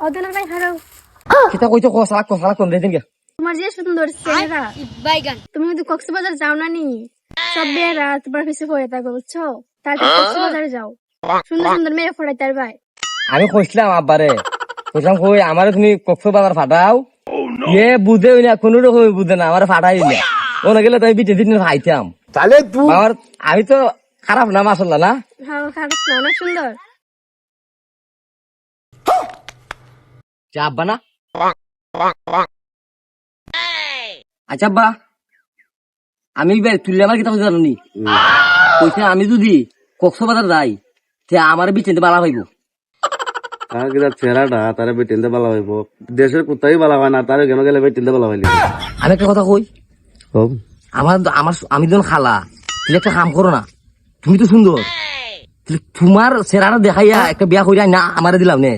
অদনা ভাই হারাও সেটা কইতো কসালা কোন দিন গে তোমার যে সুন্দর চেহারা বাইগান তুমি যদি কক্সবাজার যাও না নি সব মেয়েরা তোমার পিছে পড়ে থাকো বুঝছো তারপর কক্সবাজারে যাও সুন্দর সুন্দর মেয়ে পড়াই তার ভাই আমি কইছিলাম আব্বারে কইলাম কই আমারে তুমি কক্সবাজার ফাটাও বুঝে না কোনো রকম বুঝে না আমার ফাটাই না ও না গেলে তাই বিটে দিন খাইতাম তাহলে তুই আমার আমি তো খারাপ না মাসাল্লাহ না হ্যাঁ খারাপ না অনেক সুন্দর চা আব্বা না আচ্ছা আব্বা আমি তুললে আমার কিতাব জানি কইছে আমি যদি কক্সবাজার যাই তে আমার বিচেতে বালা হইব আর কিনা চেহারাটা তারে বেটিনতে ভালো হইব দেশের কোথায় ভালো হয় না তারে কেন গেলে বেটিনতে ভালো হইলি আমি একটা কথা কই আমি যখন খালা তুমি একটা কাম করো না তুমি তো সুন্দর তোমার চেহারা দেখাইয়া একটা বিয়া কইরা না আমারে দিলাম নে